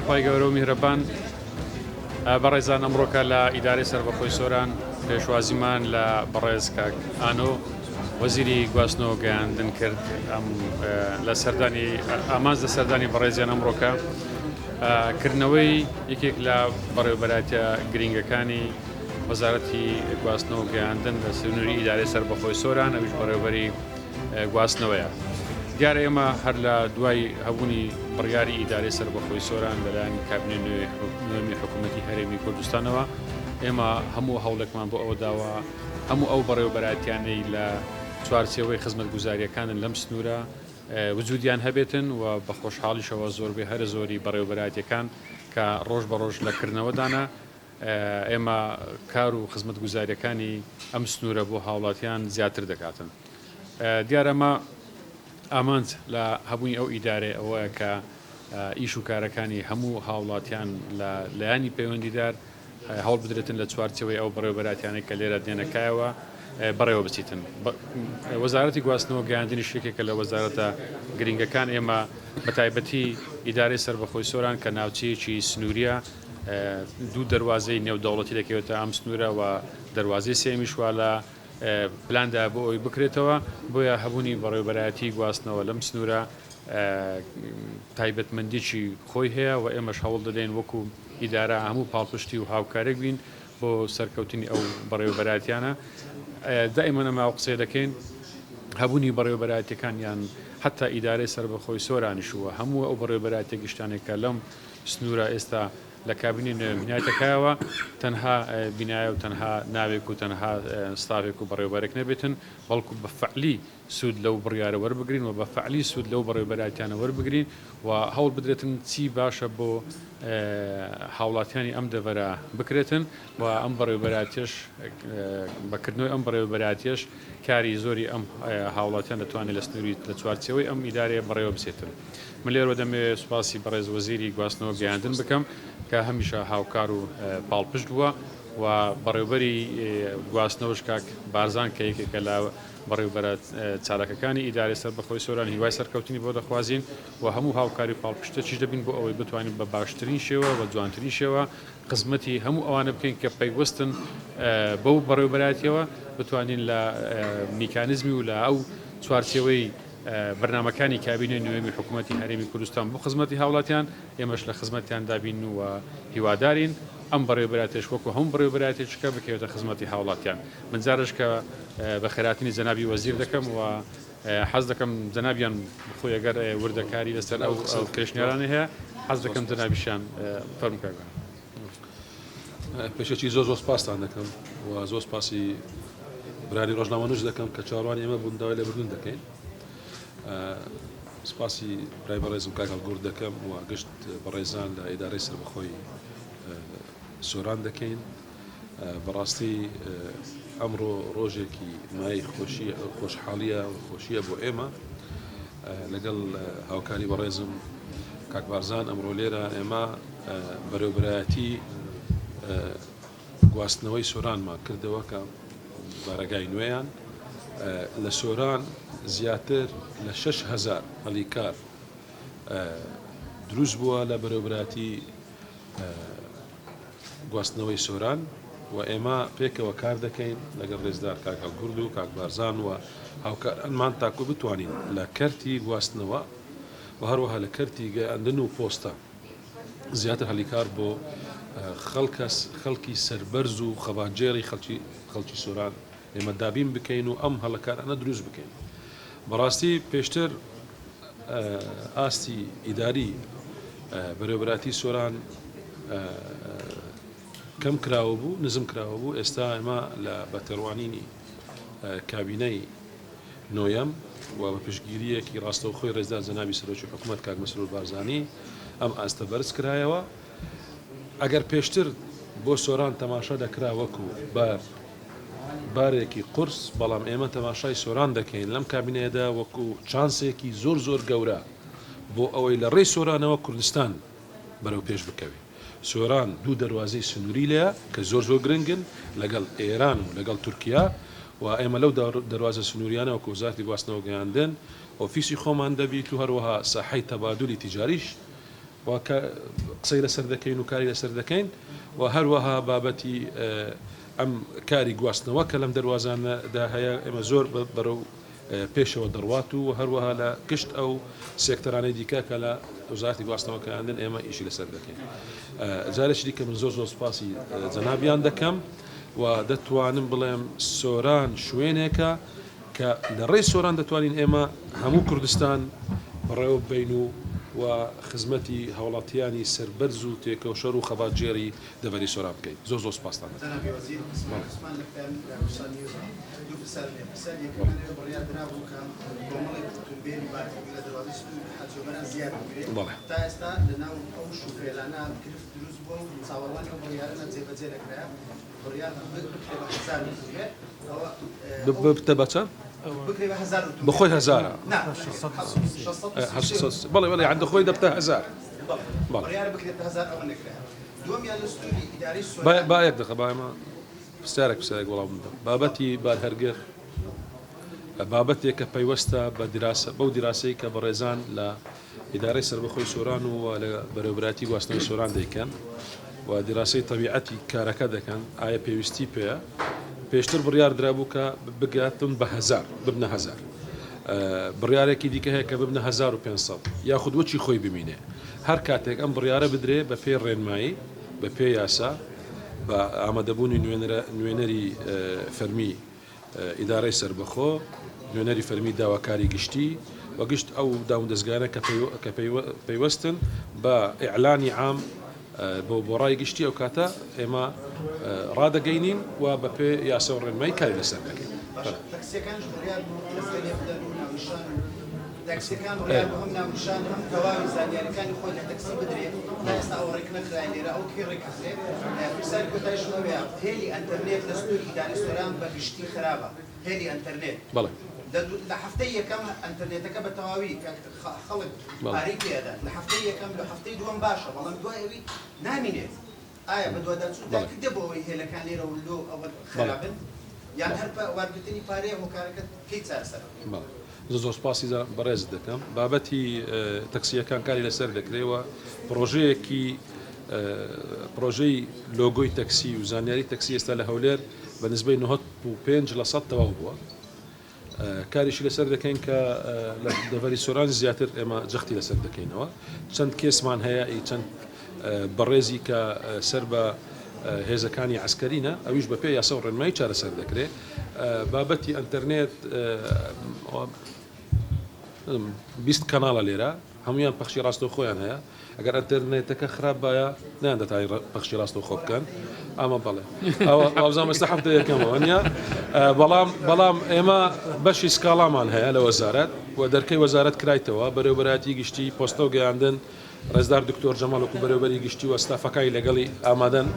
بەناوی خی گەورە و میهرەبان بەڕێزان ئەمڕۆکە لە ئیدارەی سەربەخۆی سۆران پێشوازیمان لە بەڕێز کاک ئانۆ وەزیری گواستنەوە گەیاندن کرد لە سەردانی ئامانز لە سەردانی بەڕێزیان ئەمڕۆکە کردنەوەی یەکێک لە بەڕێوەبەراتە گرنگەکانی وەزارەتی گواستنەوە گەیاندن لە سنووری ئیدارەی سەربەخۆی سۆران ئەویش بەڕێوەبەری گواستنەوەیە. دیارە ئێمە هەر لە دوای هەبوونی بڕیاری ئیدارەی سەربەخۆی سۆران لەلایەن کابینە نوێی حکوومەتی هەرێمی کوردستانەوە ئێمە هەموو هەوڵێکمان بۆ ئەوە داوە هەموو ئەو بەڕێوەبەراتیانەی لە چوارچێوەی خزمەتگوزاریەکانن لەم سنوورە وجودیان هەبێتن و بە خۆشحاڵیشەوە زۆربەی هەر زۆری بەڕێوەبەراتیەکان کە ڕۆژ بە ڕۆژ لە کردنەوەدانە ئێمە کار و خزمەتگوزاریەکانی ئەم سنوورە بۆ هاوڵاتیان زیاتر دەکاتن. دیارەمە ئامانج لە هەبوونی ئەو ئیدارێ ئەوەیە کە ئیش و کارەکانی هەموو هاوڵاتیان لە لایانی پەیوەندیدار هەوڵ بدرێتن لە چوارچەوەی ئەو بەڕێوەبەراتیانەی کە لێرە دێنەکایەوە بەڕێوە بچیتن. وەزارەتی گواستنەوە گەیاندنی شتێکێکە لە وەزارەتە گرنگەکان ئێمە بە تایبەتی ئیدارەی سەربەخۆی سۆران کە ناوچەیەکی سنووریە دوو دەواازەی نێودەوڵەتی دەکەوێتە ئەم سنوورە و دەواازەی سێمیشوا لە پلاندا بۆ ئەوی بکرێتەوە بۆیە هەبوونی بەڕێوەبەراتی گواستنەوە لەم سنوورە تایبەتمەندێکی خۆی هەیە و ئێمەش هەوڵ دەدەین وەکو ئیدارە هەموو پاڵپشتی و هاوکارێک بین بۆ سەرکەوتنی ئەو بەڕێوەبەراتیانە. دائیمەن ئەمە قسەی دەکەین هەبوونی بەڕێوەبەراتیەکان یان حتا ئیدارەی سەربەخۆی سۆرانیشووە هەموو ئەو بەڕێوەبەراتی گشتانێکە لەم سنوورە ئێستا لە کابینی نوێنهینایەتەکایەوە تەنها بینایە و تەنها ناوێک و تەنها ستافێک و بەڕێوەبەرێک نەبێتن بەڵکو بە فەعلی سوود لەو بڕیارە وەربگرین و بە فەعلی سوود لەو بەڕێوەبەراتیانە وەربگرین و هەوڵ بدرێتن چی باشە بۆ هاوڵاتیانی ئەم دەڤەرە بکرێتن و ئەم بەڕێوەبەراتیش بەکردنەوەی ئەم بەڕێوەبەراتیش کاری زۆری ئەم هاوڵاتیان دەتوانێت لە سنووری لە چوارچەوەی ئەم ئیدارەیە بەڕێوە بچێتن. من لێرەوە دەمەوێت سوپاسی بەڕێز وەزیری گواستنەوە گەیاندن بکەم کە هەمیشە هاوکار و پاڵپشت بووە و بەڕێوەبەری گواستنەوەش کاک بارزان کە یەکێکە لە بەڕێوەبەرە چالاکەکانی ئیدارەی سەربەخۆی سۆران هیوای سەرکەوتنی بۆ دەخوازیین و هەموو هاوکاری پاڵپشتەکیش دەبین بۆ ئەوەی بتوانین بە باشترین شێوە و جوانترین شێوە خزمەتی هەموو ئەوانە بکەین کە پەیوەستن بەو بەڕێوەبەراتیەوە بتوانین لە میکانیزمی و لە ئەو چوارچێوەی بەرنامەکانی کابینە نوێمی حکوومەتی هەرێمی کوردستان بۆ خزمەتی هاوڵاتیان ئێمەش لە خزمەتیان دابین و هیوادارین ئەم بەڕێوەبەراتیش وەکو هەموو بەڕێوەبەراتێکەکە بکەوێتە خزمەتی هاوڵاتیان. من جارش کە بە خێراتنی جەنابی وەزیر دەکەم و حەز دەکەم جەنابیان بخۆی ئەگەر وردەکاری لەسەر ئەو کێشنیارانە هەیە حەز دەکەم جەنابیشیان فەرم کاکە. پێشێکی زۆر سپاسان دەکەم و زۆر سپاسی برانی ڕۆژنامەنووس دەکەم کە چاوەڕوانی ئێمە بوون داوای لە بردون دەکەین. سپاسی برای بەڕێزم کاکەڵ گورد دەکەم و گشت بەڕێزان لە ئیدارەی سەربەخۆی سۆران دەکەین. بەڕاستی ئەمڕۆ ڕۆژێکی مای خۆشحاڵیە و خۆشیە بۆ ئێمە لەگەڵ هاوکاری بەڕێزم کاک بارزان ئەمڕۆ لێرە ئێمە بەڕێوەبەرایەتی گواستنەوەی سۆرانمان کردەوە کە بارەگای نوێیان لە سۆران زیاتر لە 6,000 هەلیکار دروست بووە لە بەڕێوەبەراتی گواستنەوەی سۆران و ئێمە پێکەوە کار دەکەین لەگەڵ ڕێزدار کاکەڵ گورد و کاک بارزان و هاوکارانمان تاکو بتوانین لە کەرتی گواستنەوە و هەروەها لە کەرتی گەیاندن و پۆستە زیاتر هەلیکار بۆ خەڵکی سەربەرز و خەباتجێڕی خەڵکی سۆران ئێمە دابین بکەین و ئەم هەڵەکارانە دروست بکەین. بەڕاستی پێشتر ئاستی ئیداری بەڕێوەبەراتی سۆران کەم کراوە بوو نزم کراوە بوو. ئێستا ئێمە لە بەتەڕوانینی کابینەی نۆیەم و بە پشتگیریەکی ڕاستەوخۆی ڕێزدار جەنابی سەرۆکی حکوومەت کاک مەسرور بارزانی ئەم ئاستە بەرز کرایەوە. ئەگەر پێشتر بۆ سۆران تەماشا دەکرا وەکو بارێکی قورس بەڵام ئێمە تەماشای سۆران دەکەین لەم کابینەیەدا وەکو چانسێکی زۆر گەورە بۆ ئەوەی لە ڕێی سۆرانەوە کوردستان بەرەو پێش بکەوێت. سۆران دوو دەواازەی سنووری لەیە کە زۆر گرنگن لەگەڵ ئێران و لەگەڵ تورکیا و ئێمە لەو دەواازە سنووریانەوە کە وەزارەتی گواستنەوە گەیاندن ئۆفیسی خۆمان دەبیت و هەروەها ساحەی تەبادولی تیجاریش قسەی لەسەر دەکەین و کاری لەسەر دەکەین و هەروەها بابەتی ئەم کاری گواستنەوە کە لەم دەواازانەدا هەیە ئێمە زۆر بەرەو پێشەوە دەڕوات و هەروەها لە گشت ئەو سێکتەرانەی دیکە کە لە وزارەتی گواستنەوەکەاندن ئێمە ئیشی لەسەر دەکەین. جارێکی دیکە من زۆر سوپاسی جەنابیان دەکەم و دەتوانم بڵێم سۆران شوێنێکە کە لە ڕێی سۆران دەتوانین ئێمە هەموو کوردستان بەڕێوە بین و خزمەتی هاوڵاتیانی سەربەرز و تێکەوشەر و خەباتجێری دەبەری سۆران بکەین. زۆر سپاستان. تا ئێستا لەناو ئەو شوفێرانە گرفت دروست بووە و چاوەڕوانی ئەو بڕیارانە جێبەجێ دەکرا بڕیار بکتە بە چەند؟ بخۆی هەزارە بەڵێ بەڵێ عەندە خۆی دەبتە هەزار بڕیار بکرێتە هەزار ئەوە نەکرا. دووەمیان لە سنووری ئیدارەی سۆران با یەک دقە با ئێمە پرسیارێک وەڵام بدەم. بابەتی بارهەرگر بابەتێک کە پەیوەستە بەو دیراسەی کە بەڕێزان لە ئیدارەی سەربەخۆی سۆران و لە بەرەوبراتی گواستنەوەی سۆران دەیکەن و دیراسەی تەبیعەتی کارەکە دەکەن ئایا پێویستی پێیە. پێشتر بڕیار درابوو کە بگاتن بە هەزار ببنە هەزار. بڕیارێکی دیکە هەیە کە ببنە 1500 یاخود وەچی خۆی بمینێ. هەر کاتێک ئەم بڕیارە بدرێ بە پێی ڕێنمایی بە پێی یاسا بە ئامادەبوونی نوێنەری فەرمی ئیدارەی سەربەخۆ نوێنەری فەرمی داواکاری گشتی وەگشت ئەو داون دەستگانە کە پەیوەستن بە ئیعلانی عام بۆ ڕای گشتی ئەو کاتە ئێمە ڕادەگەینین و بە پێ یاسە و ڕێنمایی کاری لەسەر دەکەین. تاکسیەکان بڕیار بە هەم ناونیشان هەم تەواوی زانیاریەکانی خۆی لە تەکسی بدرێت تا ئێستا ئەو ڕێک نەکرای لێرە ئەو کێ ڕێککردێت. پرسیاری کۆتاییشەوە هەیە هێلی ئەنتەرنێت لە سنووری ئیدارەی سۆران بە گشتی خراپە. هێلی ئەنتەرنێت لە هەفتەی یەکەم ئەنتەرنێتەکە بە تەواوی خەڵک پارەی پێدەن لە هەفتەی یەکەم لە هەفتەی دووەم باشە بەڵام دوای ئەوی نامینێت. ئایا بە دوواداچوودا کردە بۆ ئەوەی هێلەکان لێرە و لۆ ئەوە خراپن یان هەر وارگرتنی پارەیە هۆکارەکە کەی چارەسەر؟ زۆر سپاسی بەڕێز دەکەم. بابەتی تەکسیەکان کاری لەسەر دەکرێەوە پرۆژەی لۆگۆی تەکسی و زانیاری تەکسی ئێستا لە هەولێر بە نسبەی 95% تەواو بووە. کاریشی لەسەر دەکەین کە لە دەڤەری سۆران زیاتر ئێمە جەختی لەسەر دەکەینەوە. چەند کێسمان هەیە چەند بەڕێزی کە سەر بە هێزەکانی عسکەرینە ئەویش بە پێ یاسە و ڕێنمایی چارەسەر دەکرێت. بابەتی ئەنتەرنێت 20 کەناڵە لێرە هەمویان پەخشی ڕاستە و خۆیان هەیە. ئەگەر ئەنتەرنێتەکە خراپ باە نیان دەتای پەخشی ڕاستە و خۆ بکەن. ئەمە بەڵێ ئەوزان ئێستا هەفتە یەکەمەوە نیە. بەڵام ئێمە بەشی سکاڵامان هەیە لە وەزارەت و دەرکەی وەزارەت کرایتەوە بەرەوبەراتی گشتی پۆستە و گەیاندن ڕێزدار دکتۆر جەماڵ وەکو بەرەوبەری گشتی و ستافەکانی لەگەڵی ئامادەن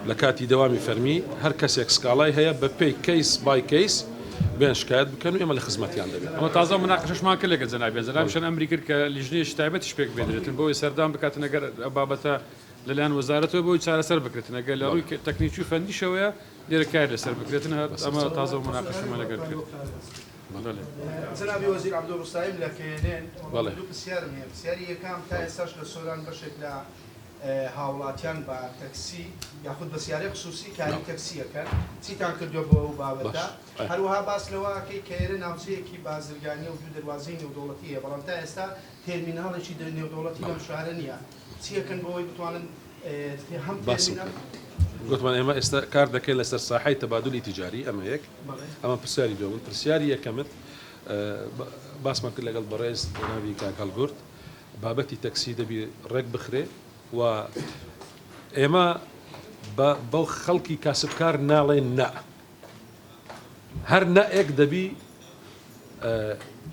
لە کاتی دەوامی فەرمی هەر کەسێک سکاڵای هەیە بە پێی کەیس بای کەیس بێن شکایەت بکەن و ئێمە لە خزمەتیان دەبێت. ئەمە تازە مناقشەشمان کرد لەگەڵ جەنابیان ئەمری کرد کە لیژنەیەکی تایبەتیش پێک بێنرێتن بۆی سەردان بکاتن ئەگەر بابەتە لەلایەن وەزارەتەوە بۆی چارەسەر بکرێتن ئەگەر لە ڕووی تەکنیکی و فەندیشەوەیە لێرە کار لەسەر بکرێتن ئەمە تازە مناقشەمان لەگەڵ کرد. جنابی وەزیر عەبدولڕوستایی لە کێنێن دوو پرسیارم هەیە. پرسیاری یەکەم تا ئێستاش لە سۆران بەشێک لە هاوڵاتیان بە تەکسی یاخود بە سیارەی خصوصی کاری تەکسیەکەن چیتان کردووە بۆ ئەو بابەتە؟ هەروەها باس لەوەکەی کە ئێرە ناوچەیەکی بازرگانی و دوو دەواازەی نێودەوڵەتیە بەڵام تا ئێستا تێرمیناڵێکی نێودەوڵەتی لەم شارە نییە. چیەکەن بۆەوەی بتوانن هەم گوتمان ئێمە ئێستا کار دەکەین لەسەر ساحەی تەبادولی تیجاری ئەمە یەک ئەمە پرسیاری دووەم. پرسیاری یەکەمت باسمان کرد لەگەڵ بەڕێز جەنابی کاک هەڵگورد بابەتی تەکسی دەبی ڕێک بخرێ و ئێمە بەو خەڵکی کاسبکار ناڵێن نا هەر نائێک دەبی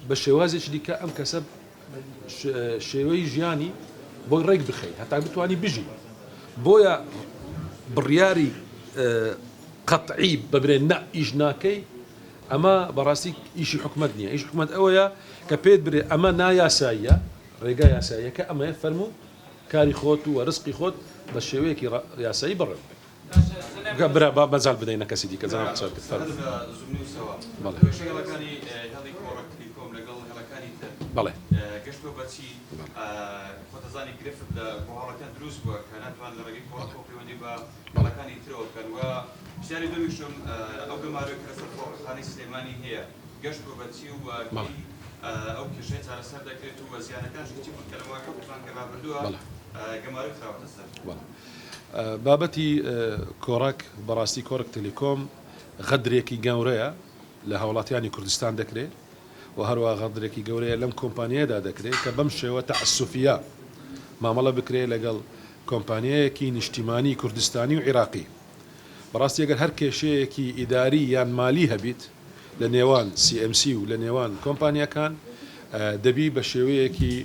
بە شێوازێکی دیکە ئەم کەسە شێوەی ژیانی بۆی ڕێک بخەی هەتا بتوانی بژی. بۆیە بڕیاری قەتعی ببرێن نا ئیش ناکەی ئەمە بەڕاستی ئیشی حکومەت نییە. ئیش حکومەت ئەوەیە کە پێت برێ ئەمە نایاساییە ڕێگا یاساییەکە ئەمە فەرموو کاری خۆت و ڕزقی خۆت بە شێوەیەکی یاسایی بڕێ برا بەجال بدەینە کەسی دیکە جەناب قسە کرد. بەڵێ زاني گرفت لە بۆهاڵەکان دروست بووە کە ناتوان لە ڕێگەی کۆڵەکەوە پەیوەندی بە بەڵەکانی ترەوە بکەن و شتانی دومیشم ئەو گەمارەی کە لەسەر فڕۆکەخانەی سلێمانی هەیە گەشت بۆ بەچی و ئەو کێشەی چارەسەر دەکرێت و وەزیانەکان شتی کە لە واقع بتوان کە ڕابردووە گەمارەی خراوەتە سەر. بابەتی کۆڕک بەڕاستی کۆڕک تەلێکۆم غەدرێکی گەورەیە لە هاوڵاتیانی کوردستان دەکرێت و هەروە غەدرێکی گەورەیە لەم کۆمپانیەدا دەکرێت کە بەم شێوە تەعسوفیە مامەڵە بکرێت لەگەڵ کۆمپانیایەکی نیشتیمانی کوردستانی و عێراقی. بەڕاستی ئەگەر هەر کێشەیەکی ئیداری یان مالی هەبیت لە نێوان CMC و لە نێوان کۆمپانیەکان دەبی بە شێوەیەکی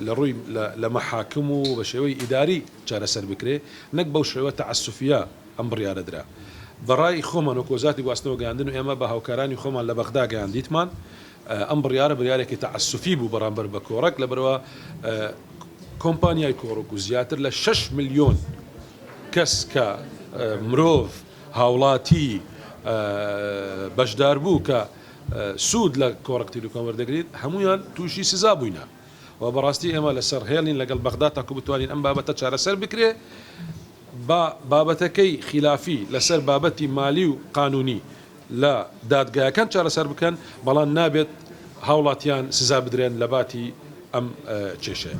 لە ڕووی لە مەحاکم و بە شێوەی ئیداری چارەسەر بکرێ نەک بەو شێوە تەعسوفیە ئەم بڕیارە درا. بەڕای خۆمان و کۆزاتی گواستنەوە گەیاندن و ئێمە بە هاوکارانی خۆمان لە بەغدا گەیاندیتمان ئەم بڕیارێکی تەعسوفی بوو بەرامبەر بە کۆڕک لەبەرەوە کۆمپانیای کۆڕک و زیاتر لە 6 ملیۆن کەس کە مرۆڤ هاوڵاتی بەشدار بوو کە سوود لە کۆڕک تیلیکۆم وەردەگریت هەمویان تووشی سزا بووینە و بەڕاستی ئێمە لەسەر هێڵین لەگەڵ بەغدا تاکو بتوانین ئەم بابەتە چارەسەر بکرێ بابەتەکەی خلافی لەسەر بابەتی مالی و قانونی لە دادگایەکان چارەسەر بکەن بەڵام نابێت هاوڵاتیان سزا بدرێن لە باتی ئەم کێشەیە.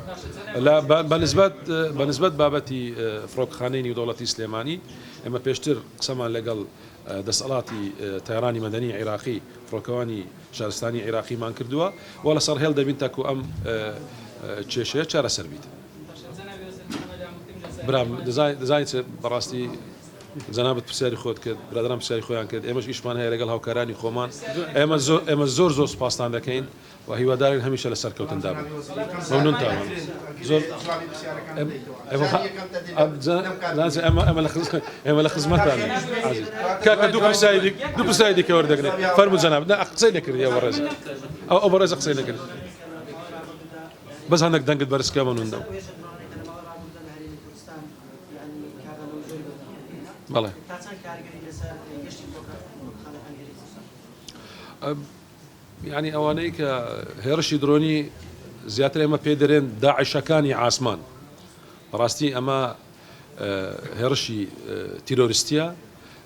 بەنسبەت بابەتی فڕۆکەخانەی نێودەوڵەتی سلێمانی ئێمە پێشتر قسەمان لەگەڵ دەسەڵاتی تایرانی مەدەنی عێراقی فڕۆکەوانی شارستانی عێراقیمان کردووە و لەسەر هێڵ دەبین تاکو ئەم کێشەیە چارەسەر بیت. برام دەزانیت بەڕاستی جەنابەت پرسیاری خۆت کرد برادران پرسیاری خۆیان کرد ئێمەش ئیشمان هەیە لەگەڵ هاوکارانی خۆمان ئێمە زۆر سوپاسان دەکەین و هیوادارین هەمیشە لە سەرکەوتندا بن. مەمنون تاوان زۆر ئێمە لە خزمەتانین کاکە دوو پرسیاری دیکە وەردەگرێت فەرموو جەناب قسەی نەکردی ئەوە ڕێز ئەو بەڕێزە قسەی نەکرد بەس هەندێک دەنگت بەرزکە مەمنون دەم. بەڵێ یعنی ئەوانەی کە هێرشی درۆنی زیاتر ئێمە پێ دەرێن داعشەکانی ئاسمان بەڕاستی ئەمە هێرشی تیرۆریستیە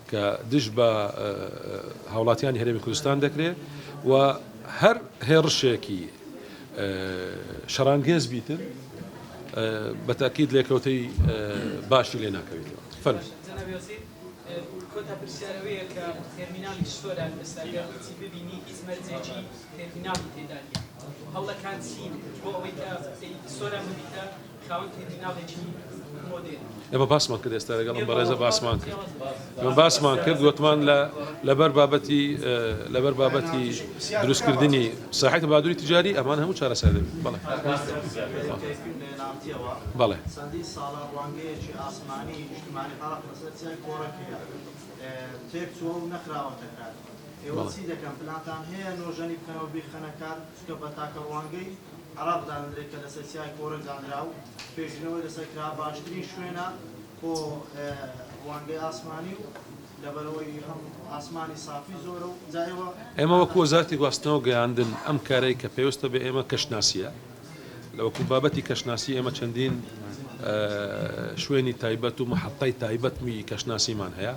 کە دش بە هاوڵاتیانی هەرێمی کوردستان دەکرێت و هەر هێرشێکی شەڕانگێز بیتن بەتاکید لێکەوتەی باشی لێ ناکەوێتەوە. فەرموو. کۆتا پرسیارەوەیە کە تێرمیناڵی سۆران ئێستاگەر چی ببینی هیچ مەرجێکی تێرمیناڵی تێدا نیە هەوڵەکان چین بۆ ئەوەی کە سۆران ببیتە خاوەن تێرمیناڵێکی مۆدێن. ئێمە باسمان کرد ئێستا لەگەڵم بەڕێزە باسمان کرد گوتمان لەبەر بابەتی دروستکردنی ساحەتی بادووری تجاری ئەمان هەموو چارەسەر دەبێت. بەڵێ چەندی ساڵە ڕوانگەیەکی ئاسمانی نیشتیمانی عێراق لەسەر چیای کۆڕەکەیە تێکچووە و نەخراوەتە کار. ئێوە چی دەکەن پلانتان هەیە نۆژەنی بکەنەوە بیخەنە کار چکە بە تاکە ڕوانگەی عێراق دانرێت کە لەسەر چیای کۆڕەک دانرا و پێشنەوەی لەسەر کرا باشترین شوێنە بۆ ڕوانگەی ئاسمانی و لەبەرەوەی هەم ئاسمانی سافی زۆرە و جایەوە ئێمە وەکو وەزارەتی گواستنەوە گەیاندن ئەم کارەی کە پێویستە بێ ئێمە کەشناسیە لەوەکو بابەتی کەشناسی ئێمە چەندین شوێنی تایبەت و محەتای تایبەتمی کەشناسیمان هەیە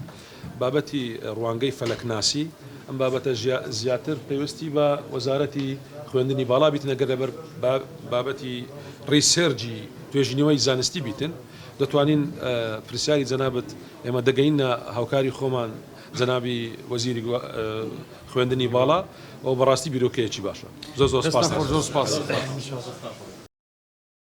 بابەتی ڕوانگەی فەلەکناسی ئەم بابەتە زیاتر پێویستی بە وەزارەتی خوێندنی باڵا بیتن ئەگەر لەبەر بابەتی ڕیسێرجی توێژینەوەی زانستی بیتن دەتوانین پرسیاری جەنابەت ئێمە دەگەینە هاوکاری خۆمان جەنابی وەزیری خوێندنی باڵا و بەڕاستی بیرۆکەیەکی باشە. زۆر سپاس.